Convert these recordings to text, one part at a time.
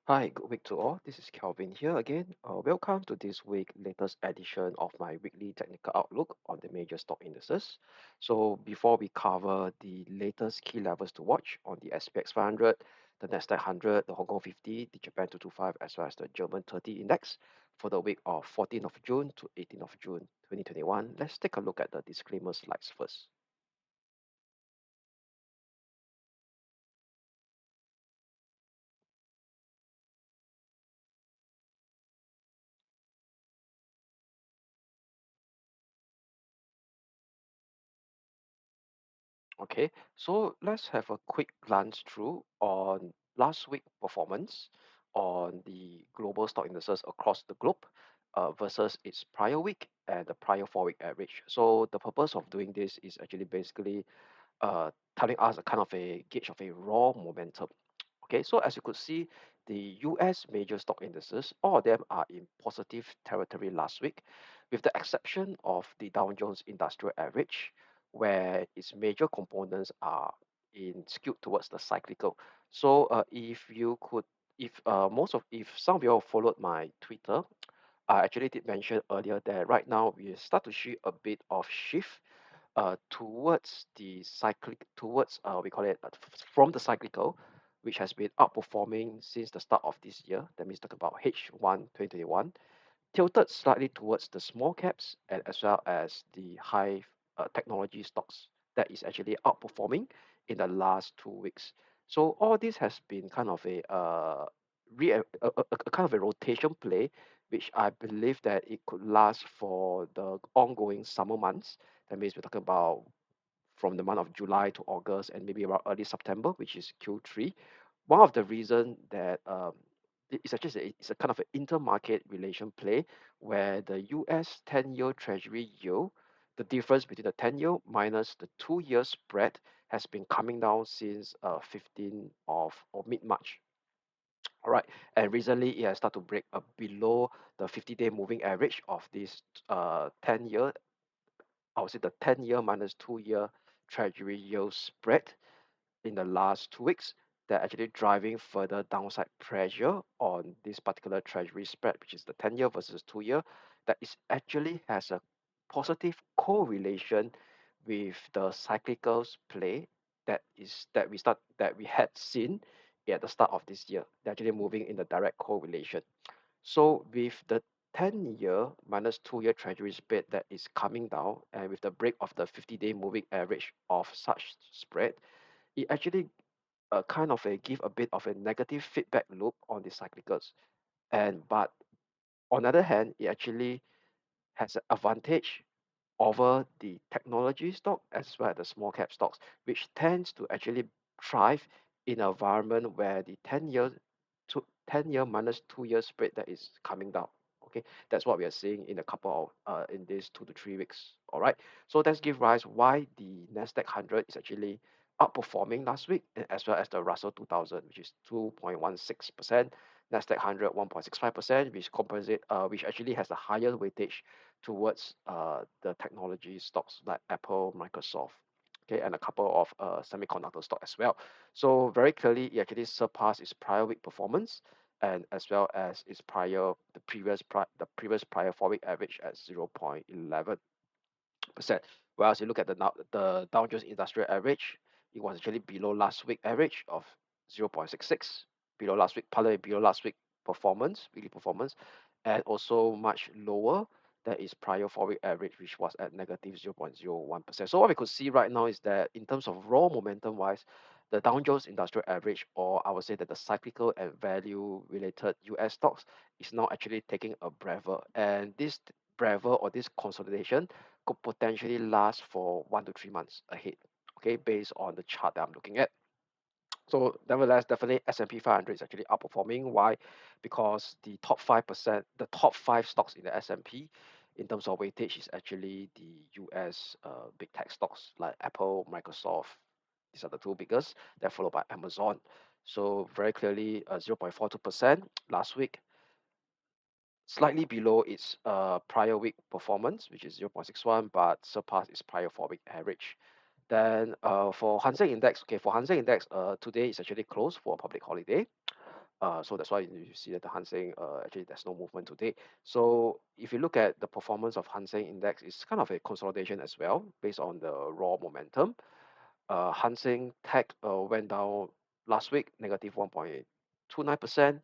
Hi, good week to all. This is Kelvin here again. Welcome to this week latest edition of my weekly technical outlook on the major stock indices. So before we cover the latest key levels to watch on the SPX 500, the Nasdaq 100, the Hong Kong 50, the Japan 225, as well as the German 30 index for the week of 14th of June to 18th of June 2021, let's take a look at the disclaimer slides first. Okay, so let's have a quick glance through on last week performance on the global stock indices across the globe versus its prior week and the prior 4 week average. So the purpose of doing this is actually basically telling us a kind of a gauge of a raw momentum. Okay, so as you could see, the US major stock indices, all of them are in positive territory last week, with the exception of the Dow Jones Industrial Average, where its major components are in skewed towards the cyclical. So if some of you all followed my Twitter, I actually did mention earlier that right now we start to see a bit of shift towards the cyclic, we call it from the cyclical, which has been outperforming since the start of this year. That means talk about H1 2021, tilted slightly towards the small caps and as well as the high technology stocks that is actually outperforming in the last 2 weeks. So all this has been kind of a kind of a rotation play, which I believe that it could last for the ongoing summer months. That means we're talking about from the month of July to August and maybe around early September, which is Q3. One of the reason that it's actually it's a kind of an intermarket relation play where the US 10-year Treasury yield, the difference between the 10-year minus the 2-year spread has been coming down since 15 of or mid-March. All right, and recently it has started to break below the 50-day moving average of this 10-year, I would say the 10-year minus 2-year Treasury yield spread in the last 2 weeks. They're actually driving further downside pressure on this particular Treasury spread, which is the 10-year versus 2-year, that is actually has a positive correlation with the cyclicals play that we had seen at the start of this year. They're actually moving in the direct correlation. So with the 10-year minus 2-year Treasury spread that is coming down, and with the break of the 50-day moving average of such spread, it actually kind of give a bit of a negative feedback loop on the cyclicals. But on the other hand, it actually has an advantage over the technology stock as well as the small cap stocks, which tends to actually thrive in an environment where the 10-year minus 2-year spread that is coming down. Okay, that's what we are seeing in a couple of in these 2 to 3 weeks. All right, so that's give rise why the Nasdaq 100 is actually outperforming last week, and as well as the Russell 2000, which is 2.16%, Nasdaq 100 1.65%, which actually has a higher weightage towards the technology stocks like Apple, Microsoft, okay, and a couple of semiconductor stock as well. So very clearly, it actually surpassed its prior week performance, and as well as its the previous prior 4 week average at 0.11%. Whereas you look at the Dow Jones Industrial Average, it was actually below last week average of 0.66, below last week, partly below last week weekly performance, and also much lower than its prior 4 week average, which was at negative 0.01%. So what we could see right now is that in terms of raw momentum wise, the Dow Jones Industrial Average, or I would say that the cyclical and value related US stocks, is now actually taking a breather. And this breather or this consolidation could potentially last for 1 to 3 months ahead, okay, based on the chart that I'm looking at. So nevertheless, definitely S&P 500 is actually outperforming. Why? Because the top five stocks in the S&P in terms of weightage is actually the US big tech stocks like Apple, Microsoft. These are the two biggest. They're followed by Amazon. So very clearly, 0.42% last week, slightly below its prior week performance, which is 0.61, but surpassed its prior 4 week average. Then for Hang Seng Index, okay, for Hang Seng Index, today is actually closed for a public holiday. So that's why you see that the Hang Seng actually there's no movement today. So if you look at the performance of Hang Seng Index, it's kind of a consolidation as well based on the raw momentum. Hang Seng Tech went down last week, negative 1.29%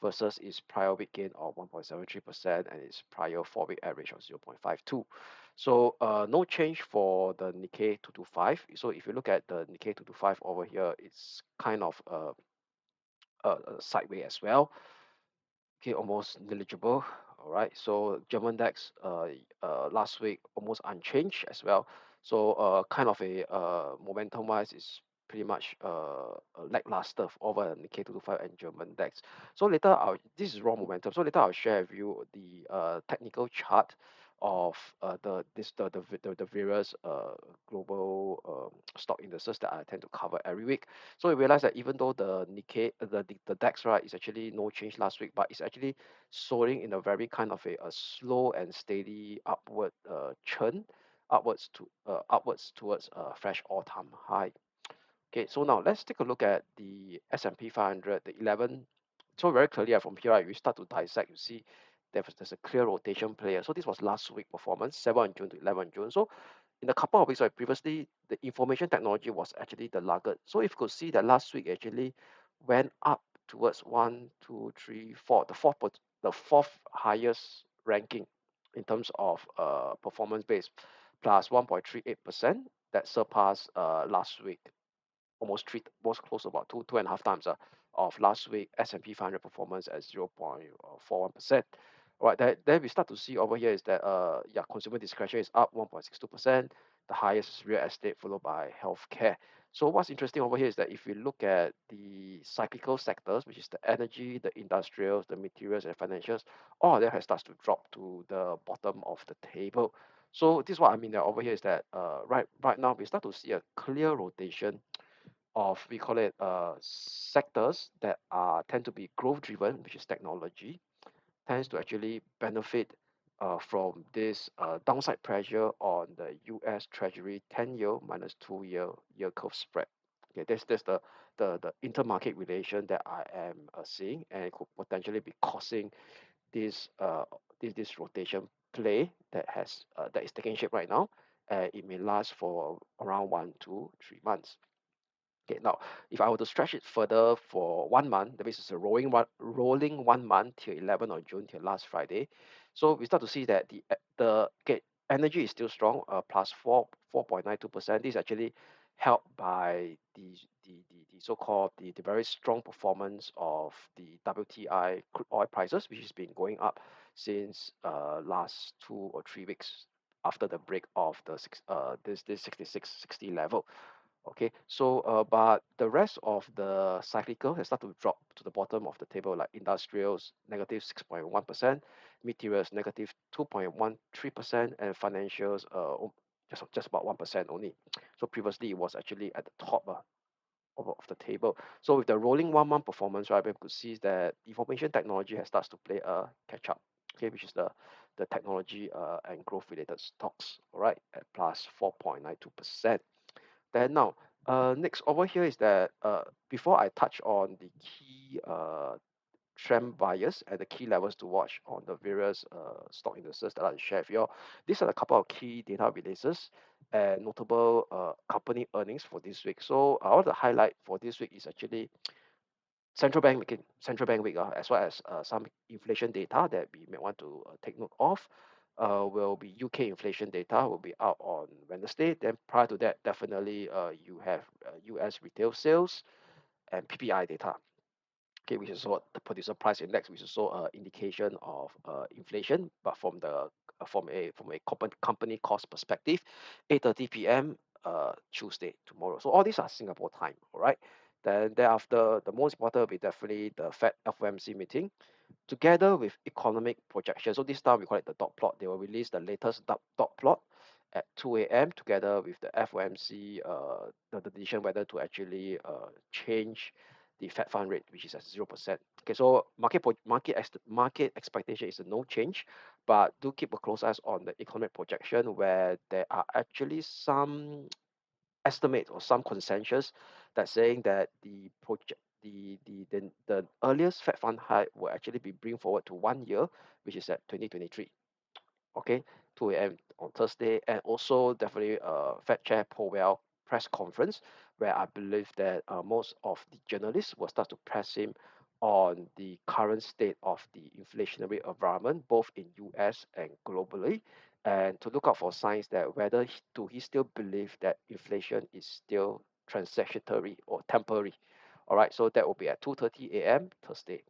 versus its prior week gain of 1.73% and its prior 4-week average of 0.52. So no change for the Nikkei 225. So if you look at the Nikkei 225 over here, it's kind of sideways as well. Okay, almost negligible. All right. So German DAX last week almost unchanged as well. So kind of a momentum wise is pretty much lackluster over Nikkei 225 and German DAX. So later this is raw momentum. So later I'll share with you the technical chart of the various global stock indices that I tend to cover every week. So we realize that even though the Nikkei, the DAX, right, is actually no change last week, but it's actually soaring in a very kind of a slow and steady upward churn, upwards towards a fresh all-time high. Okay, so now let's take a look at the S&P 500, the 11. So very clearly from here, right, we start to dissect, you see there's a clear rotation player. So this was last week performance, 7 June to 11 June. So in a couple of weeks, right, previously the information technology was actually the laggard. So if you could see that last week actually went up towards one, two, three, four, the fourth highest ranking in terms of performance base, plus 1.38%, that surpassed last week almost was close to about two and a half times of last week S&P 500 performance at 0.41%. Right, then we start to see over here is that yeah, consumer discretion is up 1.62%. The highest is real estate, followed by healthcare. So what's interesting over here is that if we look at the cyclical sectors, which is the energy, the industrials, the materials, and financials, all of them has started to drop to the bottom of the table. So this is what I mean that over here is that right now we start to see a clear rotation of, we call it sectors that are tend to be growth driven, which is technology, tends to actually benefit from this downside pressure on the US Treasury 10-year minus 2-year yield curve spread. Okay, that's the intermarket relation that I am seeing, and it could potentially be causing this this rotation play that is taking shape right now. It may last for around 1 to 3 months. Okay, now if I were to stretch it further for 1 month, that means it's a rolling 1 month till 11 of June till last Friday. So we start to see that the okay, energy is still strong, plus 4.92%. This is actually helped by the so-called the very strong performance of the WTI crude oil prices, which has been going up since last 2 or 3 weeks after the break of the this 66.60 level. Okay, so but the rest of the cyclical has started to drop to the bottom of the table, like industrials negative 6.1%, materials negative 2.13%, and financials just about 1% only. So previously it was actually at the top of the table. So with the rolling 1 month performance, right, we could see that information technology has starts to play a catch up. Okay, which is the technology and growth related stocks, all right, at plus 4.92%. Then now, next over here is that before I touch on the key trend buyers and the key levels to watch on the various stock indices that I share with you all, these are a couple of key data releases and notable company earnings for this week. So I want to highlight for this week is actually central bank week, as well as some inflation data that we may want to take note of. Will be UK inflation data will be out on Wednesday. Then prior to that, definitely you have US retail sales and PPI data. Okay, which is what the producer price index, which is also indication of inflation, but from a company cost perspective, 8:30 p.m. Tuesday tomorrow. So all these are Singapore time, all right. Then thereafter, the most important will be definitely the Fed FOMC meeting, together with economic projection. So this time we call it the dot plot. They will release the latest dot plot at 2 a.m. together with the FOMC, the decision whether to actually change the Fed fund rate, which is at 0%. Okay, so market expectation is a no change, but do keep a close eyes on the economic projection, where there are actually some estimate or some consensus that's saying that the earliest Fed fund hike will actually be bring forward to 1 year, which is at 2023. Okay, 2 a.m. on Thursday, and also definitely Fed Chair Powell press conference, where I believe that most of the journalists will start to press him on the current state of the inflationary environment, both in US and globally, and to look out for signs that whether do he still believe that inflation is still transitory or temporary. All right, so that will be at 2:30 a.m. Thursday.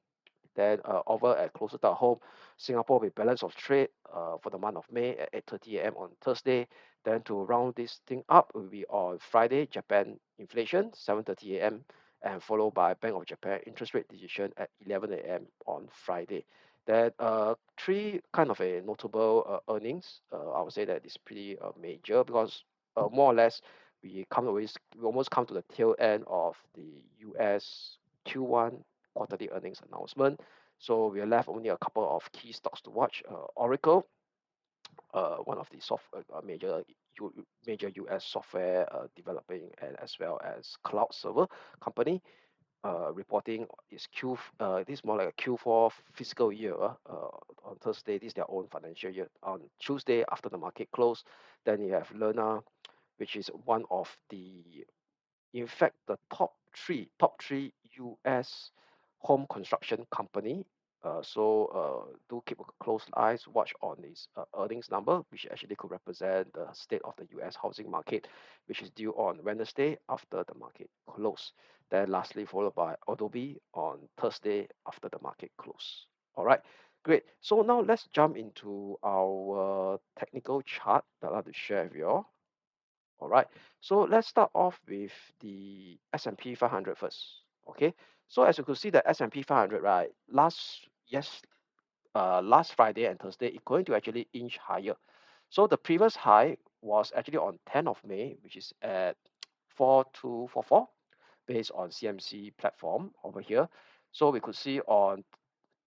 Then over at closer to home, Singapore with balance of trade for the month of May at 8:30 a.m. on Thursday. Then to round this thing up will be on Friday, Japan inflation 7:30 a.m. and followed by Bank of Japan interest rate decision at 11 a.m. on Friday. Then three kind of a notable earnings. I would say that is pretty major because more or less we almost come to the tail end of the U.S. Q1 quarterly earnings announcement. So we are left only a couple of key stocks to watch. Oracle, one of the major US software developing and as well as cloud server company, reporting is this is more like a Q4 fiscal year. On Thursday, this is their own financial year. On Tuesday, after the market close, then you have Lerna, which is one of the in fact, the top three US home construction company. Do keep a close eyes, watch on this earnings number, which actually could represent the state of the US housing market, which is due on Wednesday after the market close. Then lastly, followed by Adobe on Thursday after the market close. All right, great. So now let's jump into our technical chart that I'd like to share with you all. All right. So let's start off with the S&P 500 first. Okay. So as you could see, the S&P 500, right, last Friday and Thursday, it's going to actually inch higher. So the previous high was actually on 10th of May, which is at 4244, based on CMC platform over here. So we could see on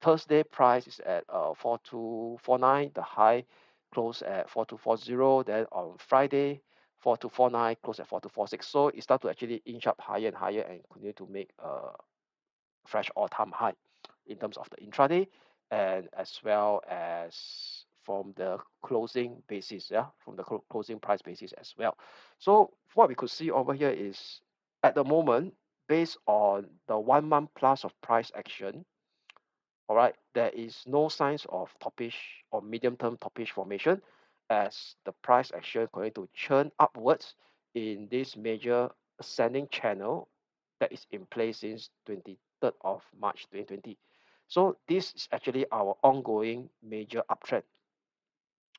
Thursday price is at 4249. The high closed at 4240. Then on Friday, 4249 close at 4246. So it start to actually inch up higher and higher and continue to make a fresh all-time high in terms of the intraday and as well as from the closing basis, yeah, from the closing price basis as well. So what we could see over here is at the moment, based on the 1 month plus of price action, all right, there is no signs of toppish or medium-term toppish formation as the price action going to churn upwards in this major ascending channel that is in place since 23rd of March 2020. So this is actually our ongoing major uptrend.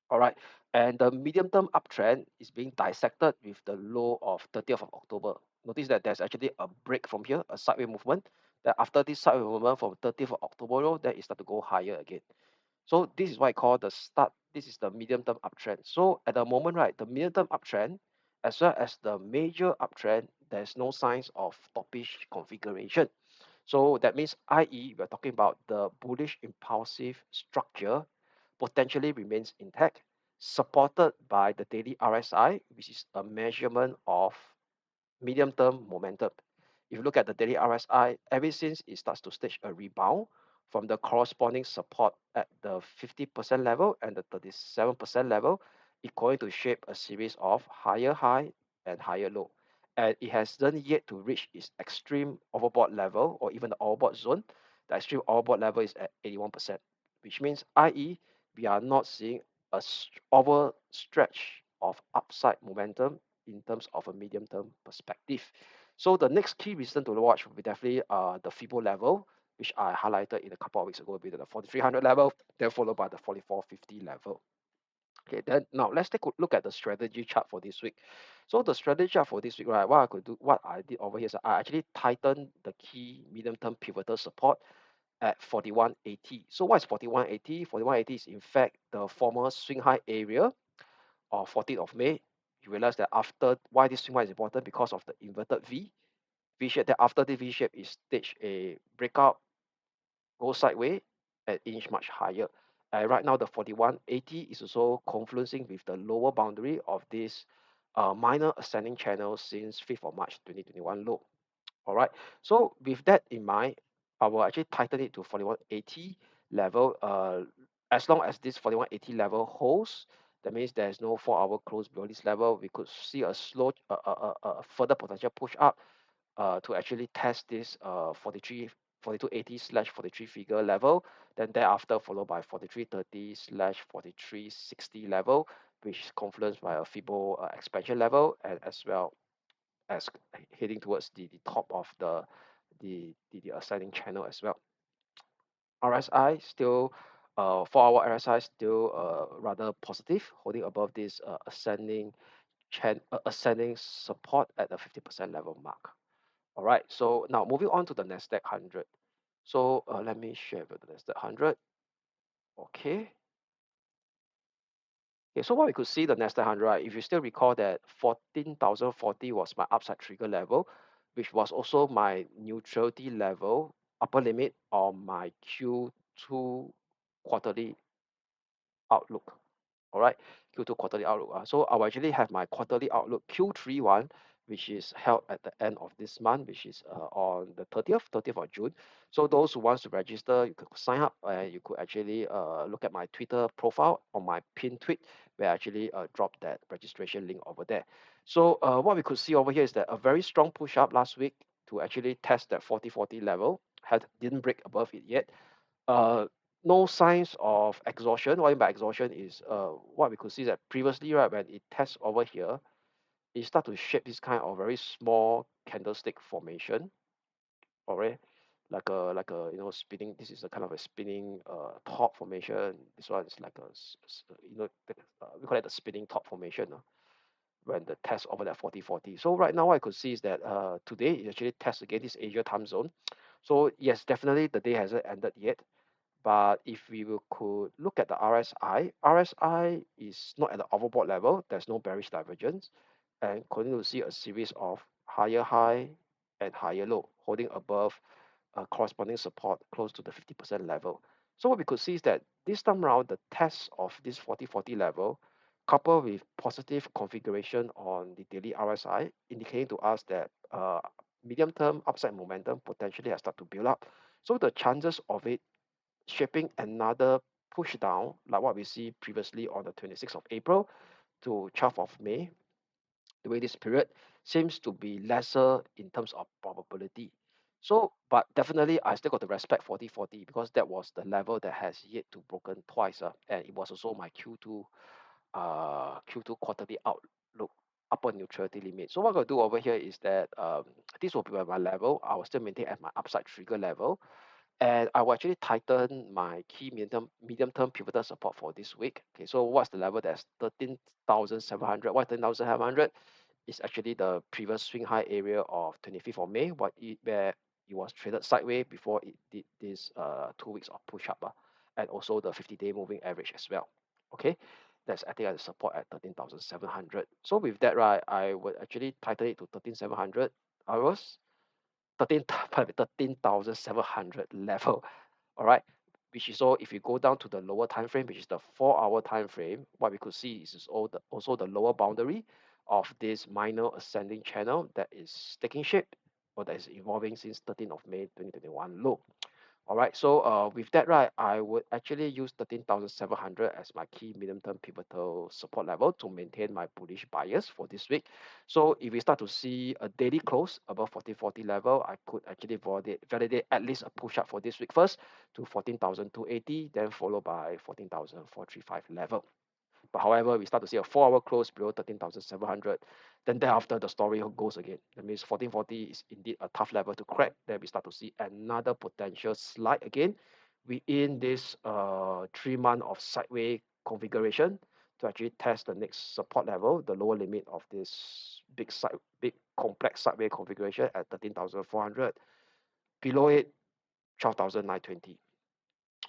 All right, and the medium-term uptrend is being dissected with the low of 30th of October. Notice that there's actually a break from here, a sideways movement. That after this sideways movement from 30th of October, then it start to go higher again. So this is what I call the start. This is the medium-term uptrend. So at the moment, right, the medium-term uptrend as well as the major uptrend, there's no signs of toppish configuration. So that means, i.e., we're talking about the bullish impulsive structure potentially remains intact, supported by the daily RSI, which is a measurement of medium-term momentum. If you look at the daily RSI, ever since it starts to stage a rebound from the corresponding support at the 50% level and the 37% level, it's going to shape a series of higher high and higher low. And it hasn't yet to reach its extreme overbought level or even the overbought zone. The extreme overbought level is at 81%, which means, i.e., we are not seeing a overstretch of upside momentum in terms of a medium-term perspective. So the next key reason to watch will be definitely the FIBO level, which I highlighted in a couple of weeks ago, will be the 4300 level, then followed by the 4450 level. Okay, then now let's take a look at the strategy chart for this week. So the strategy chart for this week, right? What I did over here is I actually tightened the key medium-term pivotal support at 4180. So what is 4180? 4180 is in fact the former swing high area of 14th of May. You realize that after why this swing high is important because of the inverted V shape. That after the V shape is stage a breakout, go sideways and inch much higher. And right now the 4180 is also confluencing with the lower boundary of this minor ascending channel since 5th of March 2021 low. All right. So with that in mind, I will actually tighten it to 4180 level. As long as this 4180 level holds, that means there is no 4-hour close below this level. We could see a slow, further potential push up to actually test this 4280 slash 43 figure level. Then thereafter followed by 4330 slash 4360 level, which is confluenced by a Fibo expansion level, and as well as heading towards the top of the ascending channel as well. RSI still 4-hour RSI still rather positive, holding above this ascending support at the 50% level mark. All right, so now moving on to the Nasdaq 100. So let me share with the Nasdaq 100. Okay. Okay, so what we could see the Nasdaq 100, right? If you still recall that 14,040 was my upside trigger level, which was also my neutrality level, upper limit on my Q2 quarterly outlook. All right, Q2 quarterly outlook. So I will actually have my quarterly outlook Q3 one, which is held at the end of this month, which is on the 30th of June. So those who wants to register, you could sign up and you could actually look at my Twitter profile on my pinned tweet, where I actually drop that registration link over there. So what we could see over here is that a very strong push up last week to actually test that 4040 level, didn't break above it yet. uh, no signs of exhaustion. What I mean by exhaustion is what we could see that previously, right, when it tests over here, it start to shape this kind of very small candlestick formation. All right, like a spinning. This is a kind of a spinning top formation. This one is like we call it the spinning top formation. When the test over that 4040. So right now what I could see is that today it actually tests again this Asia time zone. So yes, definitely the day hasn't ended yet. But if could look at the RSI, RSI is not at the overbought level. There's no bearish divergence, and continue to see a series of higher high and higher low, holding above corresponding support close to the 50% level. So what we could see is that this time around, the test of this 4040 level, coupled with positive configuration on the daily RSI, indicating to us that medium-term upside momentum potentially has started to build up. So the chances of it shaping another push down, like what we see previously on the 26th of April to 12th of May, during this period seems to be lesser in terms of probability. So, but definitely I still got to respect 4040 because that was the level that has yet to broken twice, and it was also my Q2 quarterly outlook upper neutrality limit. So what I'm gonna do over here is that this will be my level. I will still maintain at my upside trigger level, and I will actually tighten my key medium-term pivotal support for this week. Okay, so what's the level? That's 13,700. Why 13,700? Is actually the previous swing high area of 25th of May, where it was traded sideways before it did this 2 weeks of push up, and also the 50-day moving average as well. Okay, that's acting as a support at 13,700. So with that, right, I would actually tighten it to 13,700 hours, 13,700 level. All right, which is all. If you go down to the lower time frame, which is the 4-hour time frame, what we could see is also the lower boundary of this minor ascending channel that is taking shape, or that is evolving since 13th of May 2021 low. All right, so with that, right, I would actually use 13,700 as my key medium-term pivotal support level to maintain my bullish bias for this week. So if we start to see a daily close above 1440 level, I could actually validate at least a push up for this week first to 14,280, then followed by 14,435 level. But however, we start to see a 4-hour close below 13,700. Then thereafter, the story goes again. That means 1440 is indeed a tough level to crack. Then we start to see another potential slide again within this 3 month of sideways configuration to actually test the next support level, the lower limit of this big complex sideways configuration at 13,400. Below it, 12,920.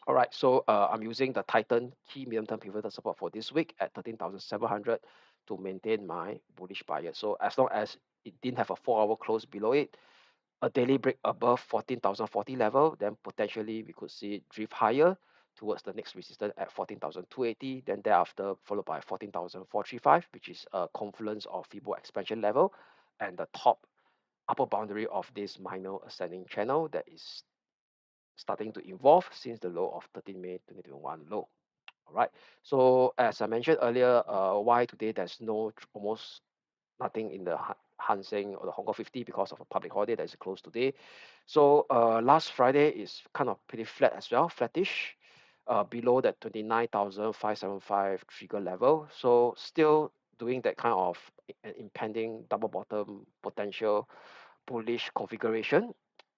All right, so I'm using the Titan key medium-term pivotal support for this week at 13,700 to maintain my bullish bias. So as long as it didn't have a 4-hour close below it, a daily break above 14,040 level, then potentially we could see it drift higher towards the next resistance at 14,280. Then thereafter followed by 14,435, which is a confluence of Fibo expansion level, and the top upper boundary of this minor ascending channel that is starting to evolve since the low of 13 May 2021 low. All right. So as I mentioned earlier, why today there's almost nothing in the Hang Seng or the Hong Kong 50 because of a public holiday that is closed today. So last Friday is kind of pretty flat as well, flattish, below that 29,575 trigger level. So still doing that kind of an impending double bottom potential bullish configuration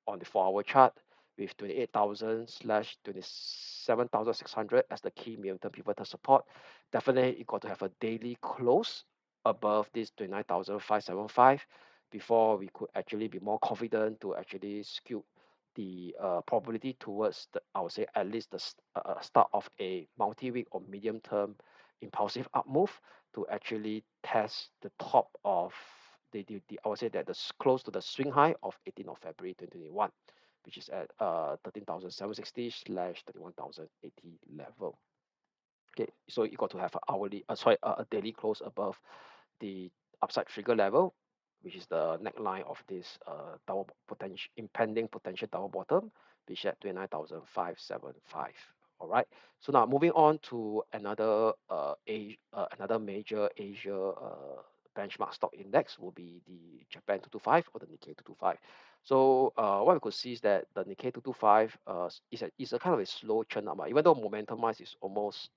on the 4-hour chart with 28,000 slash 27,600 as the key medium-term pivotal support. Definitely, you got to have a daily close above this 29,575 before we could actually be more confident to actually skew the probability towards the, I would say, at least the start of a multi-week or medium-term impulsive up move to actually test the top of the I would say that the close to the swing high of 18th of February 2021, which is at 13,760 slash 31,080 level. Okay, so you got to have a hourly, a daily close above the upside trigger level, which is the neckline of this double potential impending potential double bottom, which is at 29,575. All right. So now moving on to another major Asia benchmark stock index will be the Japan 225 or the Nikkei 225. So what we could see is that the Nikkei 225 is a kind of a slow churn up, even though momentum wise is almost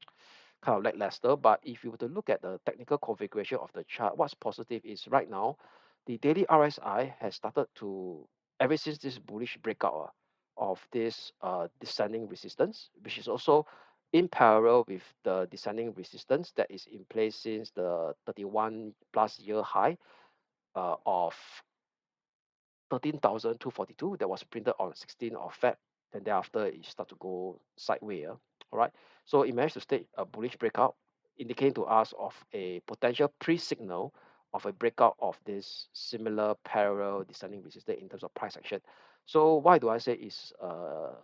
kind of lackluster. But if you were to look at the technical configuration of the chart, what's positive is right now, the daily RSI has started to, ever since this bullish breakout of this descending resistance, which is also in parallel with the descending resistance that is in place since the 31 plus year high of 13,242 that was printed on 16th of Feb. And thereafter, it start to go sideways. All right. So it managed to state a bullish breakout, indicating to us of a potential pre-signal of a breakout of this similar parallel descending resistance in terms of price action. So why do I say it's a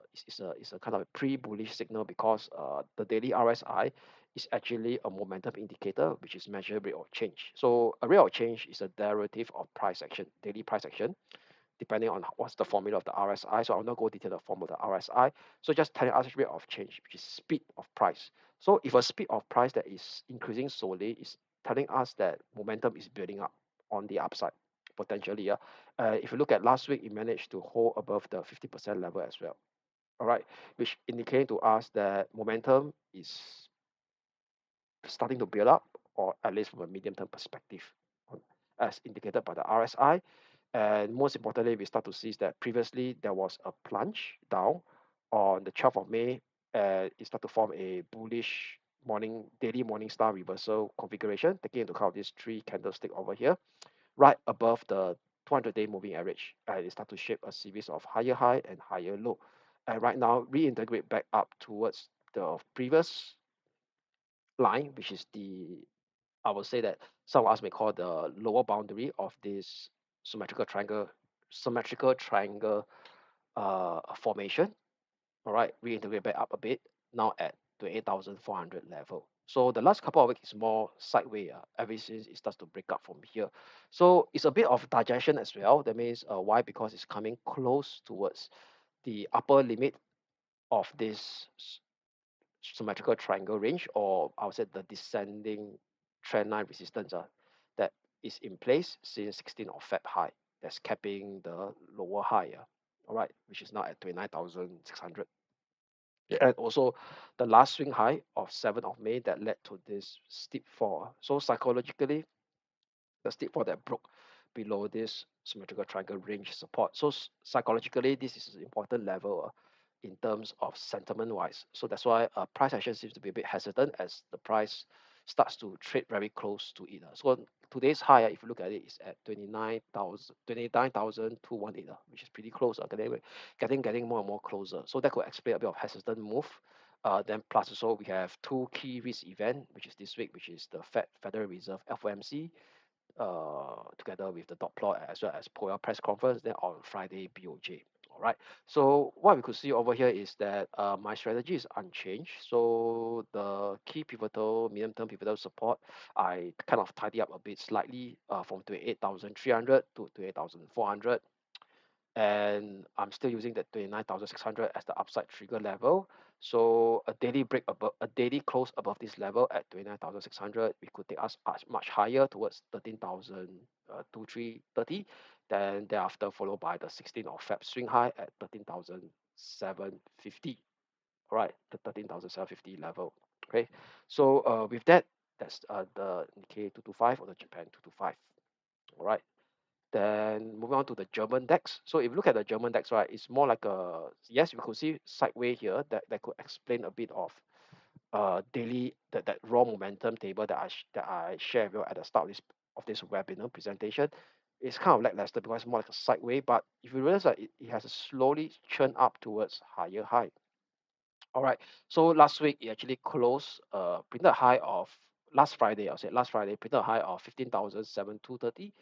kind of a pre-bullish signal? Because the daily RSI is actually a momentum indicator, which is measured rate of change. So a rate of change is a derivative of price action, daily price action, depending on what's the formula of the RSI. So I'll not go detail the formula of the RSI. So just telling us rate of change, which is speed of price. So if a speed of price that is increasing slowly is telling us that momentum is building up on the upside potentially. Yeah. If you look at last week, it managed to hold above the 50% level as well. All right, which indicating to us that momentum is starting to build up, or at least from a medium term perspective, as indicated by the RSI. And most importantly, we start to see that previously there was a plunge down on the 12th of May, and it started to form a bullish daily morning star reversal configuration, taking into account these three candlestick over here, right above the 200-day moving average. And it start to shape a series of higher high and higher low. And right now, reintegrate back up towards the previous line, which is I would say that some of us may call the lower boundary of this symmetrical triangle formation. All right, reintegrate back up a bit now at 28,400 level. So the last couple of weeks is more sideways ever since it starts to break up from here. So it's a bit of digestion as well. That means why? Because it's coming close towards the upper limit of this symmetrical triangle range, or I would say the descending trend line resistance that is in place since 16th of Feb high, that's capping the lower high, all right, which is now at 29,600. And also the last swing high of 7th of May that led to this steep fall. So psychologically, the steep fall that broke below this symmetrical triangle range support. So psychologically, this is an important level in terms of sentiment wise. So that's why price action seems to be a bit hesitant as the price starts to trade very close to it. So today's high, if you look at it, is at 29,218, which is pretty close. Getting more and more closer. So that could explain a bit of hesitant move. Then plus also we have two key risk event, which is this week, which is the Federal Reserve FOMC together with the dot plot as well as POA press conference. Then on Friday, BOJ. All right. So what we could see over here is that my strategy is unchanged. So the key pivotal, medium-term pivotal support, I kind of tidy up a bit slightly from 28,300 to 28,400, and I'm still using that 29,600 as the upside trigger level. So a daily break above, a daily close above this level at 29,600, we could take us much higher towards 13,2330. Then thereafter followed by the 16th of Feb swing high at 13,750. All right, the 13,750 level. Okay, so with that, that's the Nikkei 225 or the Japan 225. All right. Then moving on to the German DAX. So if you look at the German DAX, right, it's more like a, yes, we could see sideways here that could explain a bit of daily that raw momentum table that I shared with you at the start of this webinar presentation. It's kind of lackluster because it's more like a sideways, but if you realize that it has a slowly churn up towards higher high. All right. So last week it actually closed printed a high of last Friday, I'll say last Friday, printed a high of 15,730.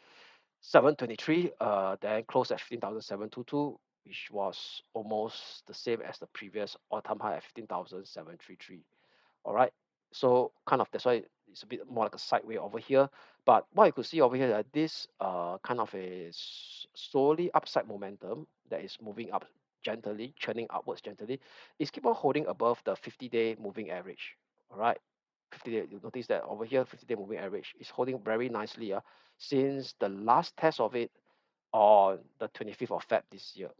723, then closed at 15,722, which was almost the same as the previous all-time high at 15,733. All right. So kind of that's why it's a bit more like a sideway over here. But what you could see over here that this kind of a slowly upside momentum that is moving up gently, churning upwards gently, is keep on holding above the 50-day moving average. All right. 50-day, you notice that over here, 50-day moving average is holding very nicely since the last test of it on the 25th of Feb this year.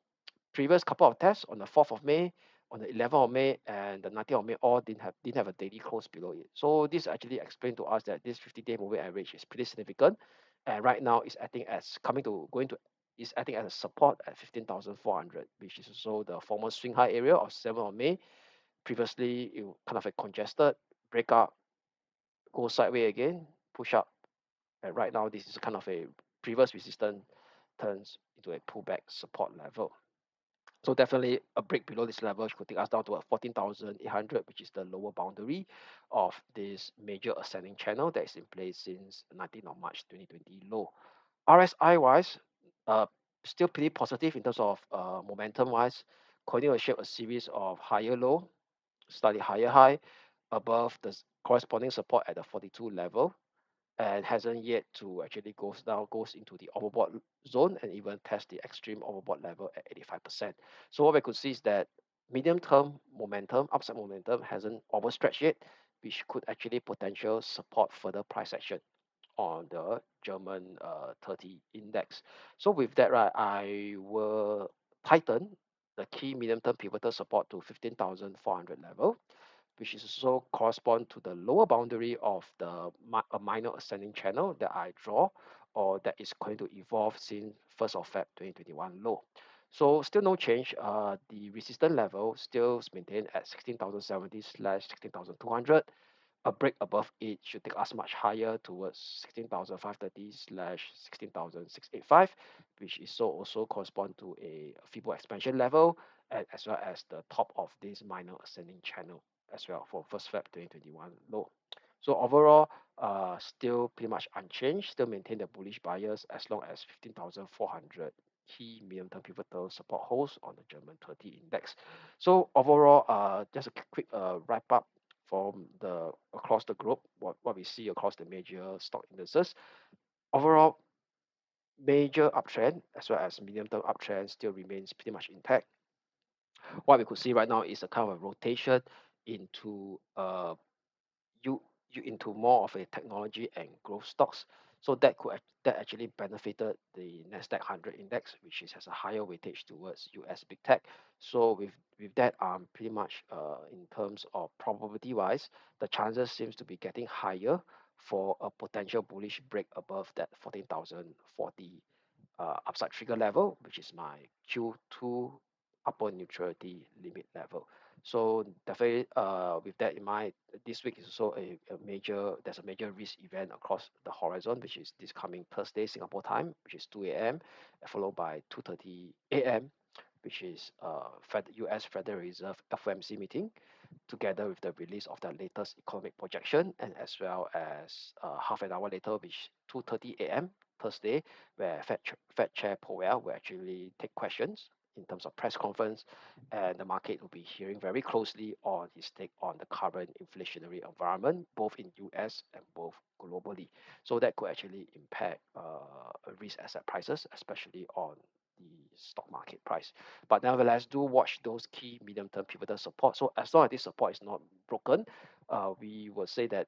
Previous couple of tests on the 4th of May, on the 11th of May, and the 19th of May all didn't have a daily close below it. So this actually explained to us that this 50-day moving average is pretty significant, and right now it's acting as is acting as a support at 15,400, which is also the former swing high area of 7th of May. Previously, it kind of a congested breakout, go sideways again, push up, and right now this is kind of a previous resistance turns into a pullback support level. So definitely a break below this level could take us down to a 14,800, which is the lower boundary of this major ascending channel that is in place since 19th of March 2020 low. RSI wise, uh, still pretty positive in terms of momentum wise, continue to shape a series of higher low, slightly higher high above the corresponding support at the 42 level, and hasn't yet to actually goes into the overbought zone and even test the extreme overbought level at 85%. So what we could see is that medium term momentum, upside momentum hasn't overstretched yet, which could actually potential support further price action on the German 30 index. So with that, right, I will tighten the key medium term pivotal support to 15,400 level, which is also correspond to the lower boundary of the a minor ascending channel that I draw or that is going to evolve since 1st of Feb 2021 low. So still no change. The resistance level still is maintained at 16,070 slash 16,200. A break above it should take us much higher towards 16,530 slash 16,685, which is also correspond to a feeble expansion level, and as well as the top of this minor ascending channel as well for 1st Feb 2021 low. So overall, still pretty much unchanged, still maintain the bullish bias as long as 15,400 key medium-term pivotal support holds on the German 30 index. So overall, just a quick wrap up from the across the globe, what we see across the major stock indices. Overall, major uptrend as well as medium-term uptrend still remains pretty much intact. What we could see right now is a kind of a rotation into you into more of a technology and growth stocks. So that actually benefited the Nasdaq 100 index, which has a higher weightage towards US big tech. So with that, pretty much in terms of probability wise, the chances seems to be getting higher for a potential bullish break above that 14,040 upside trigger level, which is my Q2 upper neutrality limit level. So definitely, with that in mind, this week is also there's a major risk event across the horizon, which is this coming Thursday Singapore time, which is 2 a.m., followed by 2:30 a.m., which is U.S. Federal Reserve FOMC meeting, together with the release of the latest economic projection, and as well as half an hour later, which 2:30 a.m. Thursday, where Fed Chair Powell will actually take questions in terms of press conference, and the market will be hearing very closely on his take on the current inflationary environment, both in US and both globally. So that could actually impact risk asset prices, especially on the stock market price. But nevertheless, do watch those key medium-term pivotal support. So as long as this support is not broken, we will say that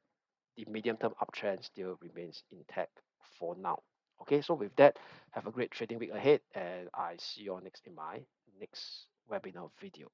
the medium-term uptrend still remains intact for now. Okay, so with that, have a great trading week ahead, and I see you all next in my next webinar video.